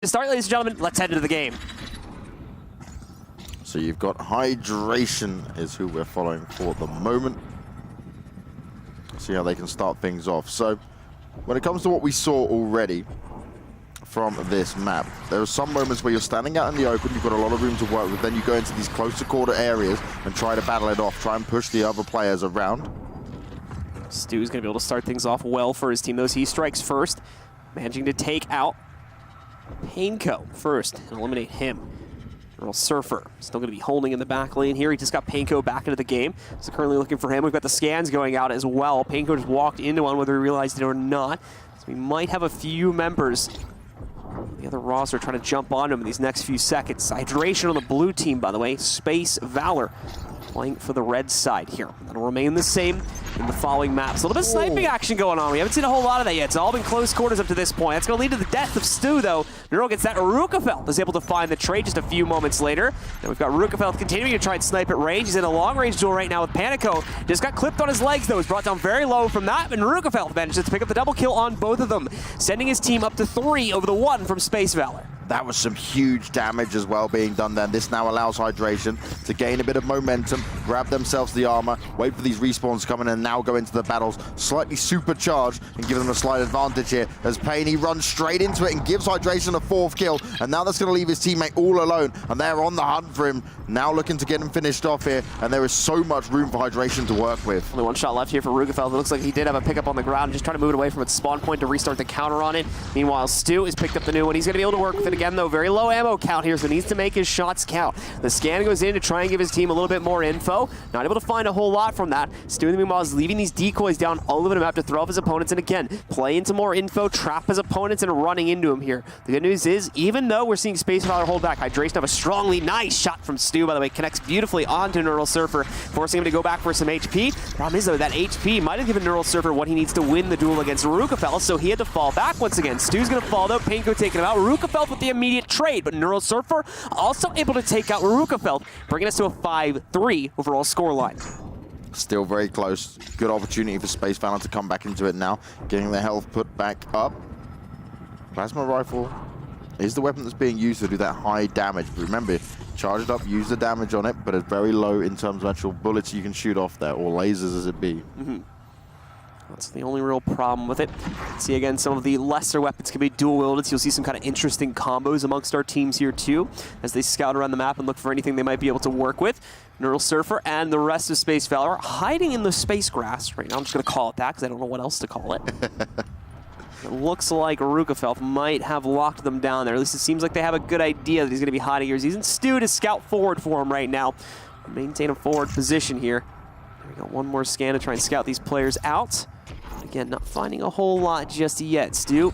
To start, ladies and gentlemen, let's head into the game. So you've got Hydration is who we're following for the moment. See how they can start things off. So when it comes to what we saw already from this map, there are some moments where you're standing out in the open, you've got a lot of room to work with, then you go into these closer quarter areas and try to battle it off, try and push the other players around. Stu's going to be able to start things off well for his team, though. He strikes first, managing to take out Painco first and eliminate him. Neural Surfer still going to be holding in the back lane here. He just got Painco back into the game. So currently looking for him. We've got the scans going out as well. Painco just walked into one whether he realized it or not. So we might have a few members of the other roster trying to jump on him in these next few seconds. Hydration on the blue team, by the way. Spacevalor playing for the red side here. That'll remain the same in the following maps. A little bit of sniping action going on. We haven't seen a whole lot of that yet. It's all been close quarters up to this point. That's going to lead to the death of Stu, though. Neural gets that. Rukafeld is able to find the trade just a few moments later. Then we've got Rukafeld continuing to try and snipe at range. He's in a long-range duel right now with Panico. Just got clipped on his legs, though. He's brought down very low from that, and Rukafeld manages to pick up the double kill on both of them, sending his team up to 3 over the 1 from Spacevalor. That was some huge damage as well being done there. This now allows Hydration to gain a bit of momentum, grab themselves the armor, wait for these respawns to come in, and now go into the battles slightly supercharged and give them a slight advantage here. As Payne, he runs straight into it and gives Hydration a 4th kill, and now that's going to leave his teammate all alone, and they're on the hunt for him, now looking to get him finished off here, and there is so much room for Hydration to work with. Only one shot left here for Rukafeld. It looks like he did have a pickup on the ground, just trying to move it away from its spawn point to restart the counter on it. Meanwhile, Stu has picked up the new one. He's going to be able to work with it again, though. Very low ammo count here, so needs to make his shots count. The scan goes in to try and give his team a little bit more info. Not able to find a whole lot from that. Stu, in the meanwhile, is leaving these decoys down all over the map to throw off his opponents, and again, play into more info, trap his opponents, and running into him here. The good news is, even though we're seeing Spacevalor hold back, Hydration have a strongly nice shot from Stu, by the way, connects beautifully onto Neural Surfer, forcing him to go back for some HP. Problem is, though, that HP might have given Neural Surfer what he needs to win the duel against Rukafeld, so he had to fall back once again. Stu's going to fall, though. Painco taking him out. Rukafeld with the immediate trade, but Neural Surfer also able to take out Rukafeld, bringing us to a 5-3 overall scoreline. Still very close. Good opportunity for Spacevalor to come back into it now, getting their health put back up. Plasma rifle is the weapon that's being used to do that high damage. But remember, charge it up, use the damage on it, but it's very low in terms of actual bullets you can shoot off there, or lasers as it be. That's the only real problem with it. See, again, some of the lesser weapons can be dual-wielded, so you'll see some kind of interesting combos amongst our teams here, too, as they scout around the map and look for anything they might be able to work with. Neural Surfer and the rest of Spacevalor hiding in the space grass right now. I'm just going to call it that because I don't know what else to call it. It looks like Rukafeld might have locked them down there. At least it seems like they have a good idea that he's going to be hiding here. He's using Stu to scout forward for him right now. Maintain a forward position here. We got one more scan to try and scout these players out. Again, not finding a whole lot just yet. Stu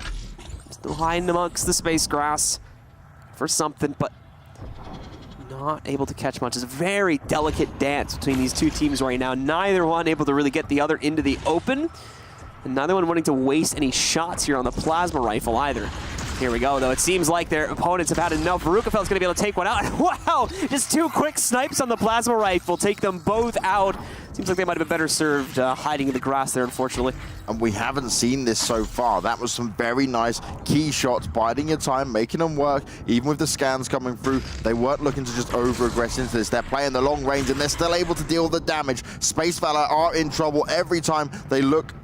still hiding amongst the space grass for something, but not able to catch much. It's a very delicate dance between these two teams right now. Neither one able to really get the other into the open, and neither one wanting to waste any shots here on the plasma rifle either. Here we go, though. It seems like their opponents have had enough. Rukafeld's going to be able to take one out. Wow! Just 2 quick snipes on the plasma rifle. Take them both out. Seems like they might have been better served hiding in the grass there, unfortunately. And we haven't seen this so far. That was some very nice key shots, biding your time, making them work. Even with the scans coming through, they weren't looking to just over-aggress into this. They're playing the long range, and they're still able to deal the damage. Spacevalor are in trouble every time they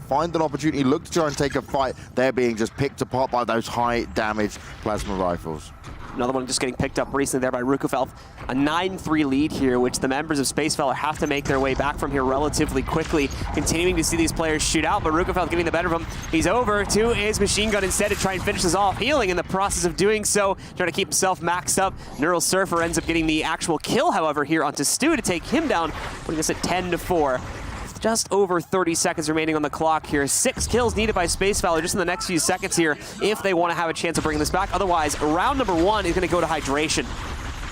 find an opportunity, look to try and take a fight. They're being just picked apart by those high-damage plasma rifles. Another one just getting picked up recently there by Rukafeld. A 9-3 lead here, which the members of Spacevalor have to make their way back from here relatively quickly. Continuing to see these players shoot out, but Rukafeld getting the better of him. He's over to his machine gun instead to try and finish this off. Healing in the process of doing so, trying to keep himself maxed up. Neural Surfer ends up getting the actual kill, however, here onto Stu to take him down, putting us at 10-4. Just over 30 seconds remaining on the clock here. 6 kills needed by Spacevalor just in the next few seconds here if they want to have a chance of bringing this back. Otherwise, round number 1 is going to go to Hydration.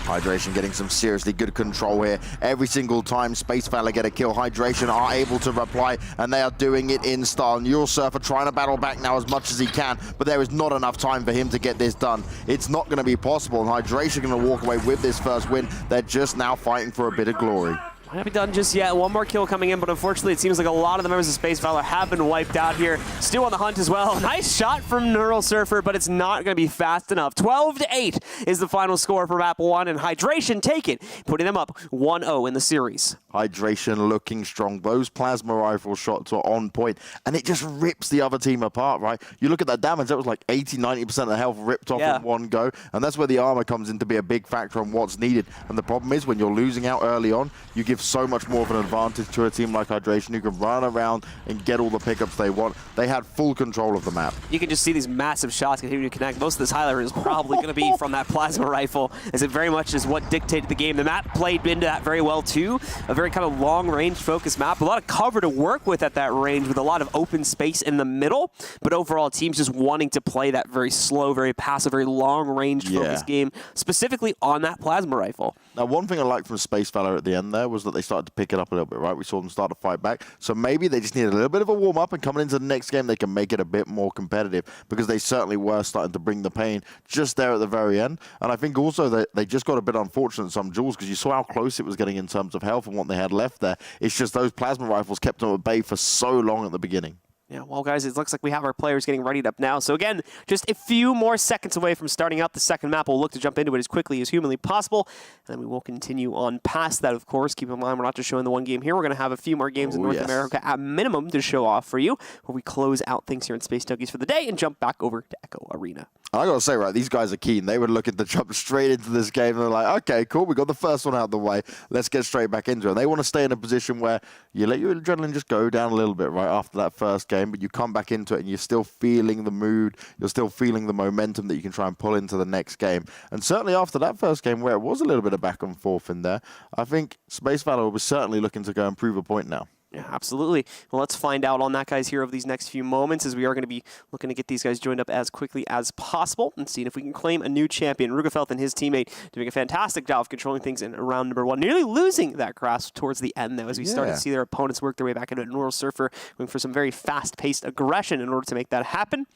Hydration getting some seriously good control here. Every single time Spacevalor get a kill, Hydration are able to reply, and they are doing it in style. Neural Surfer trying to battle back now as much as he can, but there is not enough time for him to get this done. It's not going to be possible, and Hydration going to walk away with this first win. They're just now fighting for a bit of glory. Might not be done just yet. One more kill coming in, but unfortunately it seems like a lot of the members of Spacevalor have been wiped out here. Stu on the hunt as well. Nice shot from Neural Surfer, but it's not going to be fast enough. 12-8 is the final score for map 1, and Hydration take it, putting them up 1-0 in the series. Hydration looking strong. Those plasma rifle shots are on point, and it just rips the other team apart, right? You look at that damage, that was like 80-90% of the health ripped off in one go, and that's where the armor comes in to be a big factor on what's needed. And the problem is, when you're losing out early on, you give so much more of an advantage to a team like Hydration who can run around and get all the pickups they want. They had full control of the map. You can just see these massive shots continuing to connect. Most of this highlight is probably going to be from that plasma rifle, as it very much is what dictated the game. The map played into that very well too. A very kind of long-range focused map. A lot of cover to work with at that range, with a lot of open space in the middle. But overall, teams just wanting to play that very slow, very passive, very long-range focused game, specifically on that plasma rifle. Now, one thing I liked from Spacevalor at the end there was that they started to pick it up a little bit, right? We saw them start to fight back. So maybe they just need a little bit of a warm-up, and coming into the next game, they can make it a bit more competitive, because they certainly were starting to bring the pain just there at the very end. And I think also that they just got a bit unfortunate in some duels, because you saw how close it was getting in terms of health and what they had left there. It's just those plasma rifles kept them at bay for so long at the beginning. Yeah, well, guys, it looks like we have our players getting readied up now. So, again, just a few more seconds away from starting out the second map. We'll look to jump into it as quickly as humanly possible, and then we will continue on past that, of course. Keep in mind, we're not just showing the one game here. We're going to have a few more games in North America at minimum to show off for you, where we close out things here in Space Junkies for the day and jump back over to Echo Arena. I gotta say, right, these guys are keen. They were looking to jump straight into this game. They're like, okay, cool, we got the first one out of the way. Let's get straight back into it. And they want to stay in a position where you let your adrenaline just go down a little bit, right, after that first game, but you come back into it and you're still feeling the mood, you're still feeling the momentum that you can try and pull into the next game. And certainly after that first game, where it was a little bit of back and forth in there, I think Spacevalor was certainly looking to go and prove a point now. Yeah, absolutely. Well, let's find out on that, guys, here over these next few moments, as we are going to be looking to get these guys joined up as quickly as possible and seeing if we can claim a new champion. Rugefelt and his teammate doing a fantastic job of controlling things in round number 1, nearly losing that grasp towards the end, though, as we started to see their opponents work their way back into it. Neural Surfer going for some very fast-paced aggression in order to make that happen.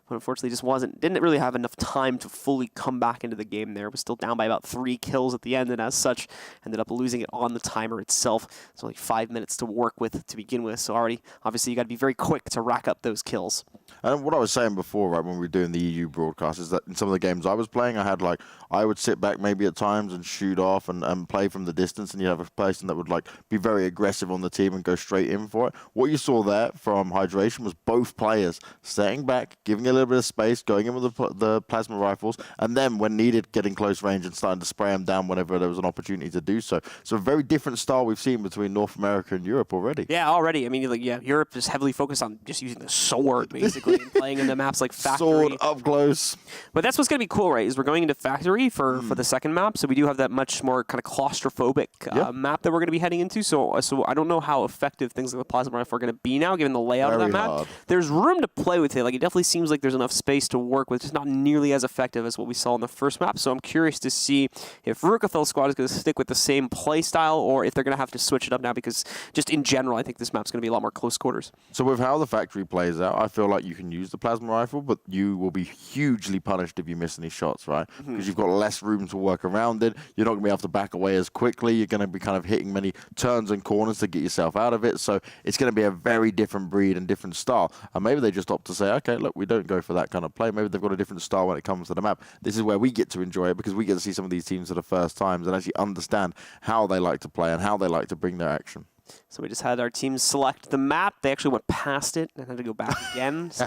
But unfortunately just didn't really have enough time to fully come back into the game there. Was still down by about 3 kills at the end, and as such, ended up losing it on the timer itself. It's only 5 minutes to work with to begin with, so obviously you got to be very quick to rack up those kills. And what I was saying before, right, when we were doing the EU broadcast, is that in some of the games I was playing, I would sit back maybe at times and shoot off and play from the distance, and you have a person that would be very aggressive on the team and go straight in for it. What you saw there from Hydration was both players staying back, giving a little bit of space, going in with the plasma rifles, and then when needed, getting close range and starting to spray them down whenever there was an opportunity to do so. So a very different style we've seen between North America and Europe already. Yeah, already. I mean, Europe is heavily focused on just using the sword, basically, and playing in the maps like Factory. Sword up close. But that's what's going to be cool, right, is we're going into Factory for the second map, so we do have that much more kind of claustrophobic map that we're going to be heading into, so I don't know how effective things like the plasma rifle are going to be now, given the layout of that map. There's room to play with it. Like, it definitely seems like there's enough space to work with, just not nearly as effective as what we saw in the first map. So I'm curious to see if Rukafel's squad is going to stick with the same play style, or if they're going to have to switch it up now, because just in general, I think this map's going to be a lot more close quarters. So with how the Factory plays out, I feel like you can use the plasma rifle, but you will be hugely punished if you miss any shots, right? Because you've got less room to work around it. You're not going to be able to back away as quickly. You're going to be kind of hitting many turns and corners to get yourself out of it. So it's going to be a very different breed and different style. And maybe they just opt to say, okay, look, we don't go for that kind of play. Maybe they've got a different style when it comes to the map. This is where we get to enjoy it, because we get to see some of these teams for the first times and actually understand how they like to play and how they like to bring their action. So we just had our team select the map. They actually went past it and had to go back again. So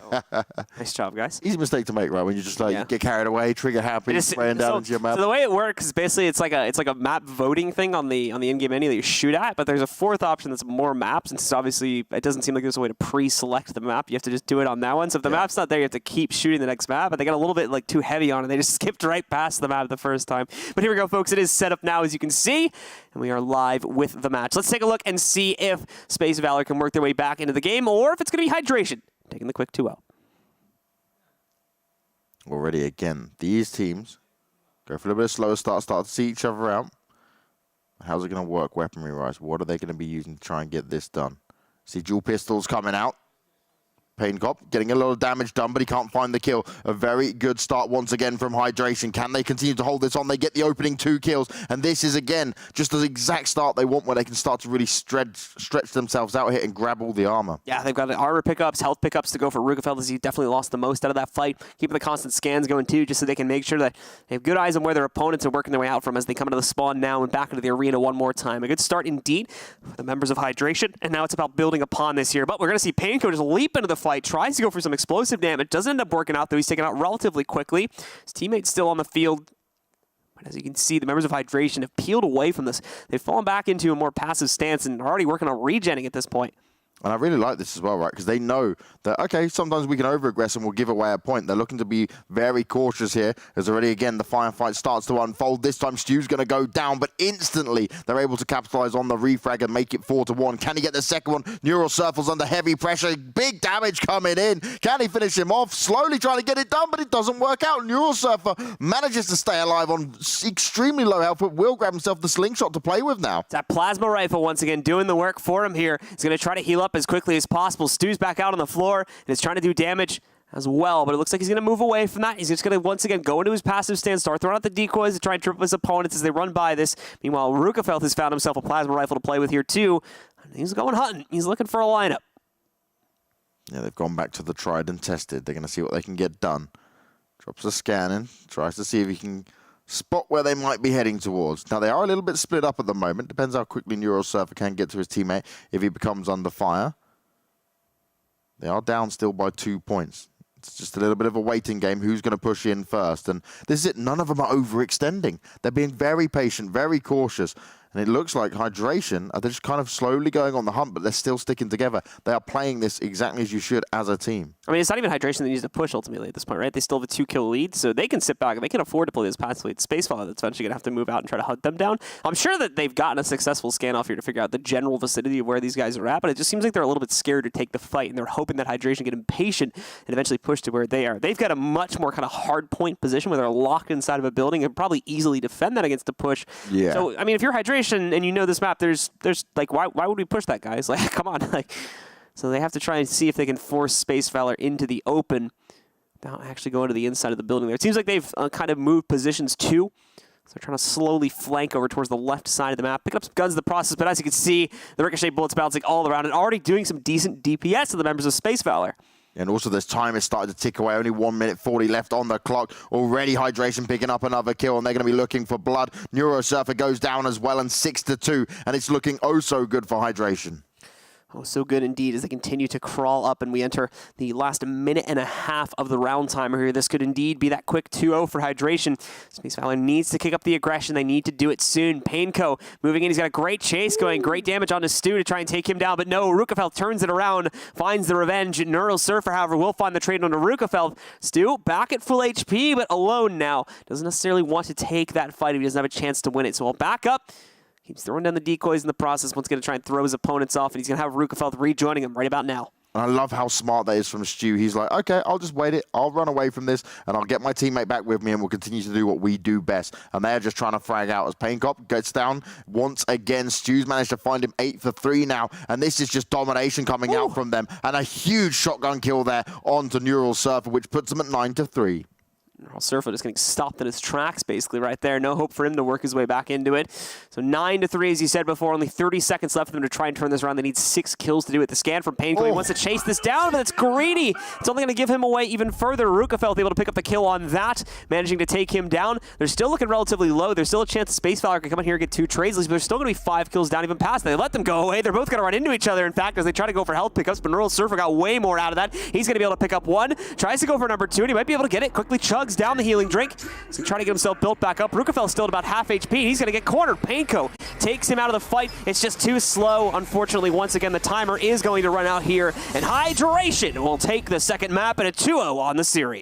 nice job, guys. Easy mistake to make, right? When you just get carried away, trigger happy, spraying down into your map. So the way it works is basically it's like a map voting thing on the in-game menu that you shoot at. But there's a fourth option that's more maps, and so obviously it doesn't seem like there's a way to pre-select the map. You have to just do it on that one. So if the map's not there, you have to keep shooting the next map. But they got a little bit too heavy on it. They just skipped right past the map the first time. But here we go, folks. It is set up now, as you can see, and we are live with the match. Let's take a look and see if Spacevalor can work their way back into the game, or if it's going to be Hydration taking the quick 2-0. Already, again, these teams go for a little bit of slower start to see each other out. How's it going to work weaponry-wise? What are they going to be using to try and get this done? See dual pistols coming out. Pain Cop getting a lot of damage done, but he can't find the kill. A very good start once again from Hydration. Can they continue to hold this on? They get the opening 2 kills, and this is, again, just the exact start they want where they can start to really stretch themselves out here and grab all the armor. Yeah, they've got armor pickups, health pickups to go for Rukefeld, as he definitely lost the most out of that fight. Keeping the constant scans going, too, just so they can make sure that they have good eyes on where their opponents are working their way out from as they come into the spawn now and back into the arena one more time. A good start indeed for the members of Hydration, and now it's about building upon this here. But we're going to see Painco just leap into the fight, tries to go for some explosive damage. Doesn't end up working out, though. He's taken out relatively quickly. His teammate's still on the field. But as you can see, the members of Hydration have peeled away from this. They've fallen back into a more passive stance and are already working on regenning at this point. And I really like this as well, right? Because they know that, okay, sometimes we can over-aggress and we'll give away a point. They're looking to be very cautious here, as already, again, the firefight starts to unfold. This time, Stu's going to go down, but instantly they're able to capitalize on the refrag and make it 4-1. Can he get the second one? Neural Surfer's under heavy pressure. Big damage coming in. Can he finish him off? Slowly trying to get it done, but it doesn't work out. Neural Surfer manages to stay alive on extremely low health, but will grab himself the slingshot to play with now. That plasma rifle, once again, doing the work for him here. He's going to try to heal up as quickly as possible. Stu's back out on the floor and is trying to do damage as well, but it looks like he's going to move away from that. He's just going to, once again, go into his passive stance, start throwing out the decoys to try and trip his opponents as they run by this. Meanwhile, Rukefeld has found himself a plasma rifle to play with here, too. And he's going hunting. He's looking for a lineup. Yeah, they've gone back to the tried and tested. They're going to see what they can get done. Drops a scan in, tries to see if he can spot where they might be heading towards. Now, they are a little bit split up at the moment. Depends how quickly Neural Surfer can get to his teammate if he becomes under fire. They are down still by 2 points. It's just a little bit of a waiting game. Who's going to push in first? And this is it. None of them are overextending. They're being very patient, very cautious. And it looks like Hydration are just kind of slowly going on the hunt, but they're still sticking together. They are playing this exactly as you should as a team. I mean, it's not even Hydration that needs to push ultimately at this point, right? They still have a 2-kill lead, so they can sit back. They can afford to play this passively. It's Spacevalor that's eventually going to have to move out and try to hunt them down. I'm sure that they've gotten a successful scan off here to figure out the general vicinity of where these guys are at, but it just seems like they're a little bit scared to take the fight, and they're hoping that Hydration get impatient and eventually push to where they are. They've got a much more kind of hard point position where they're locked inside of a building and probably easily defend that against a push. Yeah. So, I mean, if you're Hydration and you know this map, there's like, why would we push that, guys? Like, come on. Like, so they have to try and see if they can force Spacevalor into the open without actually going to the inside of the building there. It seems like they've kind of moved positions too. So they're trying to slowly flank over towards the left side of the map. Picking up some guns in the process, but as you can see, the ricochet bullets bouncing all around and already doing some decent DPS to the members of Spacevalor. And also this time is starting to tick away. Only 1 minute 40 left on the clock. Already Hydration picking up another kill, and they're going to be looking for blood. Neuro Surfer goes down as well, and 6-2. And it's looking oh so good for Hydration. Oh, so good indeed as they continue to crawl up, and we enter the last minute and a half of the round timer here. This could indeed be that quick 2-0 for Hydration. Spacevalor needs to kick up the aggression. They need to do it soon. Painco moving in. He's got a great chase going. Great damage onto Stu to try and take him down, but no, Rukefeld turns it around, finds the revenge. Neural Surfer, however, will find the trade onto Rukefeld. Stu back at full HP, but alone now. Doesn't necessarily want to take that fight if he doesn't have a chance to win it, so we'll back up. Keeps throwing down the decoys in the process. One's going to try and throw his opponents off, and he's going to have Rukefeld rejoining him right about now. And I love how smart that is from Stu. He's like, okay, I'll just wait it. I'll run away from this, and I'll get my teammate back with me, and we'll continue to do what we do best. And they're just trying to frag out as Pain Cop gets down once again. Stu's managed to find him 8 for 3 now, and this is just domination coming out from them. And a huge shotgun kill there onto Neural Surfer, which puts them at 9-3. Surfer just getting stopped in his tracks, basically, right there. No hope for him to work his way back into it. So 9-3, as you said before. Only 30 seconds left for them to try and turn this around. They need 6 kills to do it. The scan from Painful. He wants to chase this down, but it's greedy. It's only going to give him away even further. Rukefeld able to pick up the kill on that, managing to take him down. They're still looking relatively low. There's still a chance Spacevalor can come in here and get 2 trades, but there's still going to be 5 kills down even past that. They let them go away. They're both going to run into each other, in fact, as they try to go for health pickups, but Neural Surfer got way more out of that. He's going to be able to pick up 1. Tries to go for number 2, and he might be able to get it. Quickly chugs down the healing drink. He's going to try to get himself built back up. Rukefeld's still at about half HP. He's going to get cornered. Painco takes him out of the fight. It's just too slow. Unfortunately, once again, the timer is going to run out here, and Hydration will take the second map and a 2-0 on the series.